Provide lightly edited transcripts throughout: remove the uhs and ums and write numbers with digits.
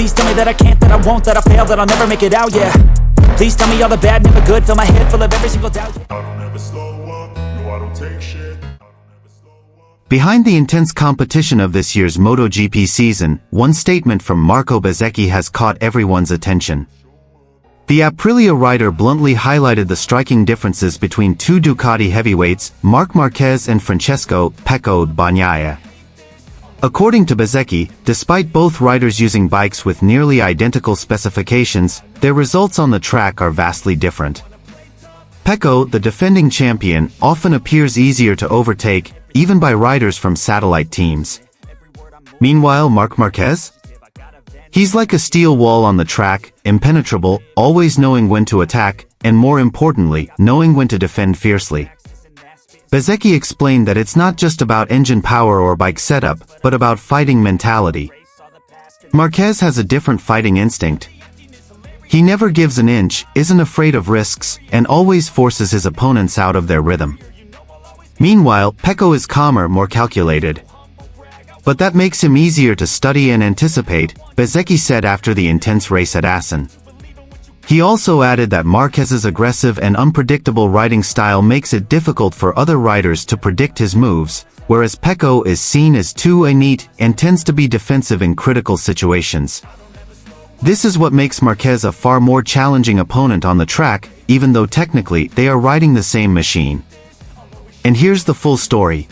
Please tell me that I can't, that I won't, that I fail, that I'll never make it out, yeah. Please tell me all the bad, never good, fill my head full of every single doubt, yeah. I don't ever slow up, no I don't take shit. Behind the intense competition of this year's MotoGP season, one statement from Marco Bezzecchi has caught everyone's attention. The Aprilia rider bluntly highlighted the striking differences between two Ducati heavyweights, Marc Marquez and Francesco "Pecco" Bagnaia. According to Bezzecchi, despite both riders using bikes with nearly identical specifications, their results on the track are vastly different. Pecco, the defending champion, often appears easier to overtake, even by riders from satellite teams. Meanwhile, Marc Marquez? He's like a steel wall on the track, impenetrable, always knowing when to attack, and more importantly, knowing when to defend fiercely. Bezzecchi explained that it's not just about engine power or bike setup, but about fighting mentality. Marquez has a different fighting instinct. He never gives an inch, isn't afraid of risks, and always forces his opponents out of their rhythm. Meanwhile, Pecco is calmer, more calculated. But that makes him easier to study and anticipate, Bezzecchi said after the intense race at Assen. He also added that Marquez's aggressive and unpredictable riding style makes it difficult for other riders to predict his moves, whereas Pecco is seen as too neat and tends to be defensive in critical situations. This is what makes Marquez a far more challenging opponent on the track, even though technically they are riding the same machine. And here's the full story.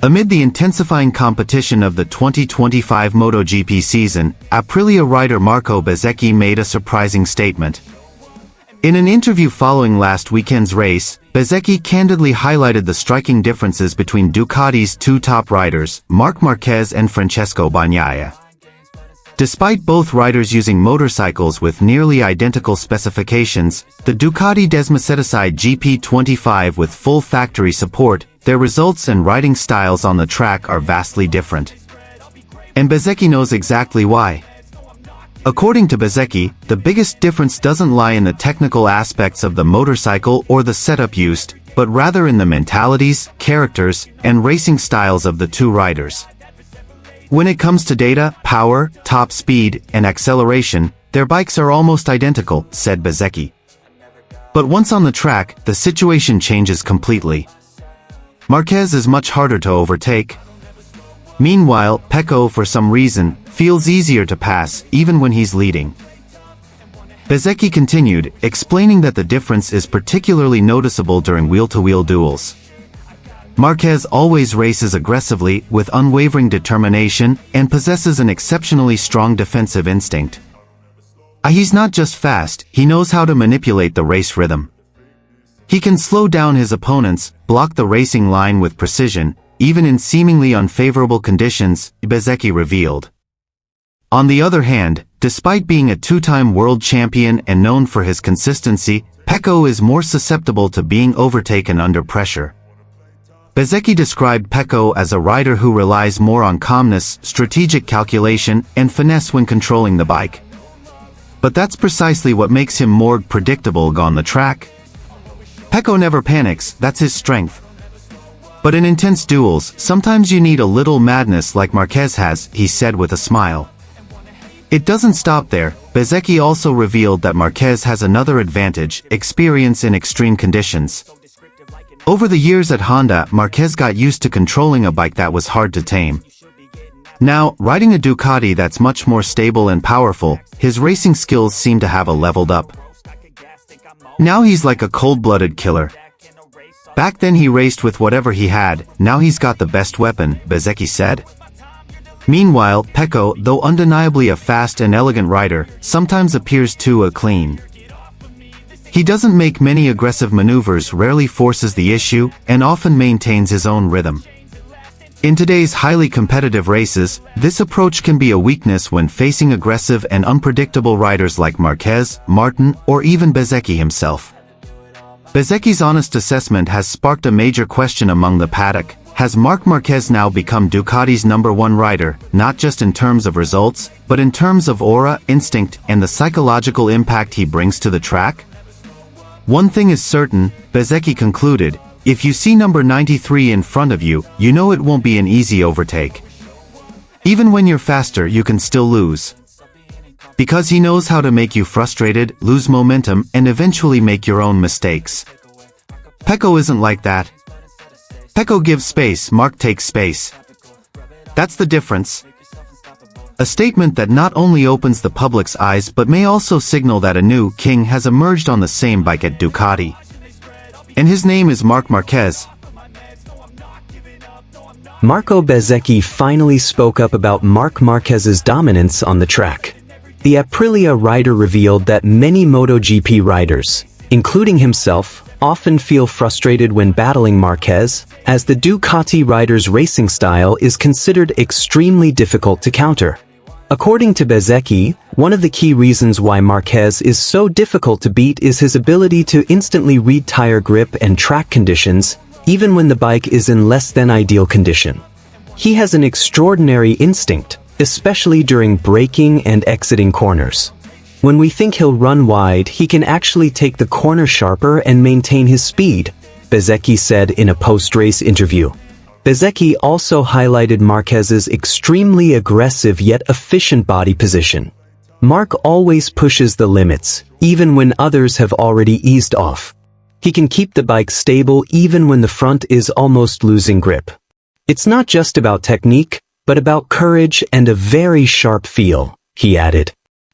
Amid the intensifying competition of the 2025 MotoGP season, Aprilia rider Marco Bezzecchi made a surprising statement. In an interview following last weekend's race, Bezzecchi candidly highlighted the striking differences between Ducati's two top riders, Marc Marquez and Francesco Bagnaia. Despite both riders using motorcycles with nearly identical specifications, the Ducati Desmoceticide GP25 with full factory support, their results and riding styles on the track are vastly different. And Bezzecchi knows exactly why. According to Bezzecchi, the biggest difference doesn't lie in the technical aspects of the motorcycle or the setup used, but rather in the mentalities, characters, and racing styles of the two riders. When it comes to data, power, top speed, and acceleration, their bikes are almost identical, said Bezzecchi. But once on the track, the situation changes completely. Marquez is much harder to overtake. Meanwhile, Pecco, for some reason, feels easier to pass, even when he's leading. Bezzecchi continued, explaining that the difference is particularly noticeable during wheel-to-wheel duels. Marquez always races aggressively, with unwavering determination, and possesses an exceptionally strong defensive instinct. He's not just fast, he knows how to manipulate the race rhythm. He can slow down his opponents, block the racing line with precision, even in seemingly unfavorable conditions, Bezzecchi revealed. On the other hand, despite being a two-time world champion and known for his consistency, Pecco is more susceptible to being overtaken under pressure. Bezzecchi described Pecco as a rider who relies more on calmness, strategic calculation, and finesse when controlling the bike. But that's precisely what makes him more predictable on the track. Pecco never panics, that's his strength. But in intense duels, sometimes you need a little madness like Marquez has, he said with a smile. It doesn't stop there. Bezzecchi also revealed that Marquez has another advantage, experience in extreme conditions. Over the years at Honda, Marquez got used to controlling a bike that was hard to tame. Now, riding a Ducati that's much more stable and powerful, his racing skills seem to have leveled up. Now he's like a cold-blooded killer. Back then he raced with whatever he had, now he's got the best weapon, Bezzecchi said. Meanwhile, Pecco, though undeniably a fast and elegant rider, sometimes appears too clean. He doesn't make many aggressive maneuvers, rarely forces the issue, and often maintains his own rhythm. In today's highly competitive races, this approach can be a weakness when facing aggressive and unpredictable riders like Marquez, Martin, or even Bezzecchi himself. Bezzecchi's honest assessment has sparked a major question among the paddock. Has Marc Marquez now become Ducati's #1 rider, not just in terms of results, but in terms of aura, instinct, and the psychological impact he brings to the track? One thing is certain, Bezzecchi concluded, if you see number 93 in front of you, you know it won't be an easy overtake. Even when you're faster, you can still lose. Because he knows how to make you frustrated, lose momentum, and eventually make your own mistakes. Pecco isn't like that. Pecco gives space, Mark takes space. That's the difference. A statement that not only opens the public's eyes but may also signal that a new king has emerged on the same bike at Ducati. And his name is Marquez. Marco Bezzecchi finally spoke up about Marquez's dominance on the track. The Aprilia rider revealed that many MotoGP riders, including himself, often feel frustrated when battling Marquez, as the Ducati rider's racing style is considered extremely difficult to counter. According to Bezzecchi, one of the key reasons why Marquez is so difficult to beat is his ability to instantly read tire grip and track conditions, even when the bike is in less than ideal condition. He has an extraordinary instinct, especially during braking and exiting corners. When we think he'll run wide, he can actually take the corner sharper and maintain his speed, Bezzecchi said in a post-race interview. Bezzecchi also highlighted Marquez's extremely aggressive yet efficient body position. Mark always pushes the limits, even when others have already eased off. He can keep the bike stable even when the front is almost losing grip. It's not just about technique, but about courage and a very sharp feel, he added.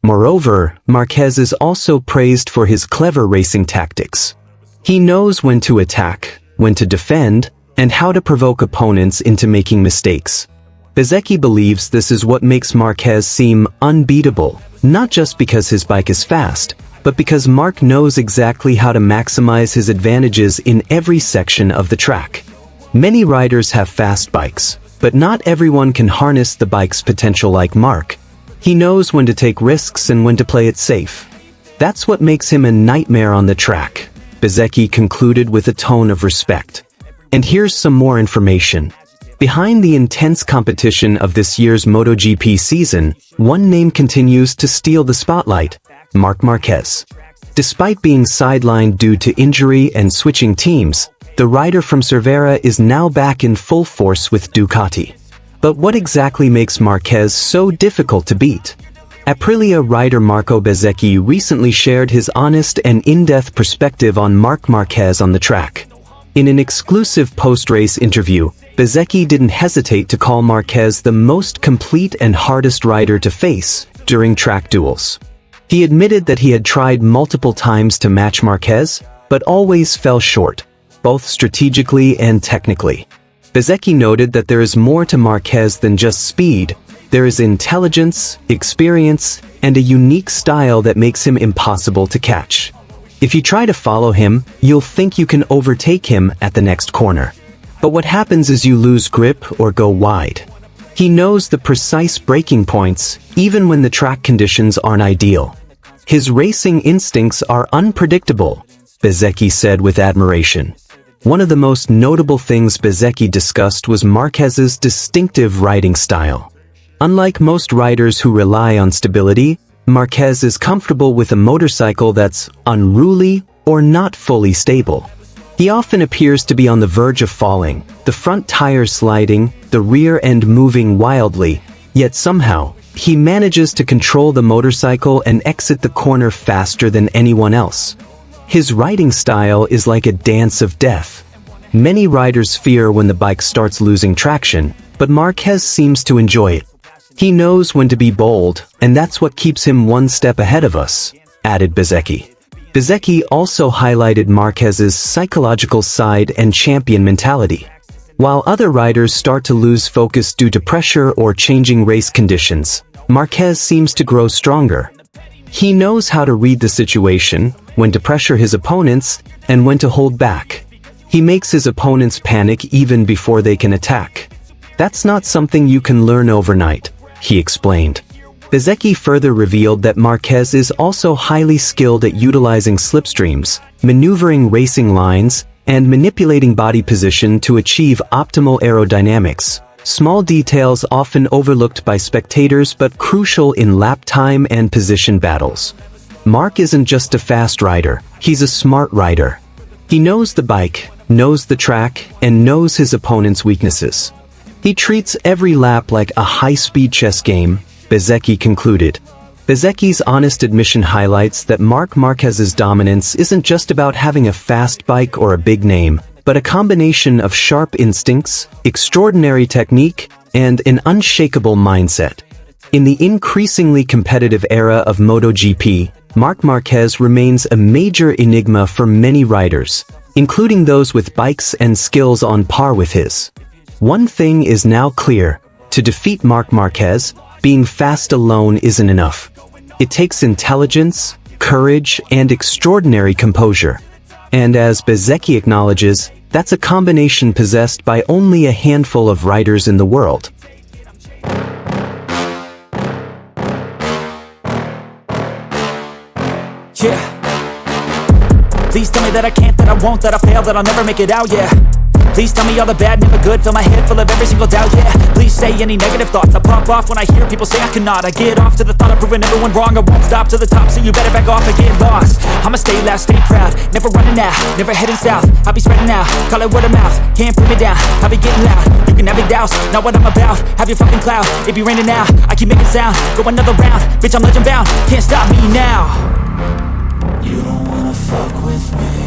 Moreover, Marquez is also praised for his clever racing tactics. He knows when to attack, when to defend, and how to provoke opponents into making mistakes. Bezzecchi believes this is what makes Marquez seem unbeatable, not just because his bike is fast, but because Mark knows exactly how to maximize his advantages in every section of the track. Many riders have fast bikes, but not everyone can harness the bike's potential like Mark. He knows when to take risks and when to play it safe. That's what makes him a nightmare on the track, Bezzecchi concluded with a tone of respect. And here's some more information. Behind the intense competition of this year's MotoGP season, one name continues to steal the spotlight: Marquez. Despite being sidelined due to injury and switching teams, the rider from Cervera is now back in full force with Ducati. But what exactly makes Marquez so difficult to beat? Aprilia rider Marco Bezzecchi recently shared his honest and in-depth perspective on Marquez on the track. In an exclusive post-race interview, Bezzecchi didn't hesitate to call Marquez the most complete and hardest rider to face during track duels. He admitted that he had tried multiple times to match Marquez, but always fell short, both strategically and technically. Bezzecchi noted that there is more to Marquez than just speed. There is intelligence, experience, and a unique style that makes him impossible to catch. If you try to follow him, you'll think you can overtake him at the next corner. But what happens is you lose grip or go wide. He knows the precise braking points, even when the track conditions aren't ideal. His racing instincts are unpredictable, Bezzecchi said with admiration. One of the most notable things Bezzecchi discussed was Marquez's distinctive riding style. Unlike most riders who rely on stability, Marquez is comfortable with a motorcycle that's unruly or not fully stable. He often appears to be on the verge of falling, the front tires sliding, the rear end moving wildly, yet somehow, he manages to control the motorcycle and exit the corner faster than anyone else. His riding style is like a dance of death. Many riders fear when the bike starts losing traction, but Marquez seems to enjoy it. He knows when to be bold, and that's what keeps him one step ahead of us, added Bezzecchi. Bezzecchi also highlighted Marquez's psychological side and champion mentality. While other riders start to lose focus due to pressure or changing race conditions, Marquez seems to grow stronger. He knows how to read the situation, when to pressure his opponents, and when to hold back. He makes his opponents panic even before they can attack. That's not something you can learn overnight, he explained. Bezzecchi further revealed that Marquez is also highly skilled at utilizing slipstreams, maneuvering racing lines, and manipulating body position to achieve optimal aerodynamics. Small details often overlooked by spectators but crucial in lap time and position battles. Mark isn't just a fast rider, he's a smart rider. He knows the bike, knows the track, and knows his opponent's weaknesses. He treats every lap like a high-speed chess game, Bezzecchi concluded. Bezzecchi's honest admission highlights that Marc Marquez's dominance isn't just about having a fast bike or a big name, but a combination of sharp instincts, extraordinary technique, and an unshakable mindset. In the increasingly competitive era of MotoGP, Marc Marquez remains a major enigma for many riders, including those with bikes and skills on par with his. One thing is now clear: to defeat Marc Marquez, being fast alone isn't enough. It takes intelligence, courage, and extraordinary composure. And as Bezzecchi acknowledges, that's a combination possessed by only a handful of riders in the world. Yeah. Please tell me that I can't, that I won't, that I fail, that I'll never make it out, yeah. Please tell me all the bad, never good, fill my head full of every single doubt, yeah. Please say any negative thoughts, I pop off when I hear people say I cannot. I get off to the thought of proving everyone wrong, I won't stop to the top, so you better back off and get lost. I'ma stay loud, stay proud, never running out, never heading south. I'll be spreading out, call it word of mouth, can't put me down, I'll be getting loud. You can have your doubts, not what I'm about, have your fucking cloud, it be raining now, I keep making sound, go another round, bitch I'm legend bound, can't stop me now. You don't wanna fuck with me,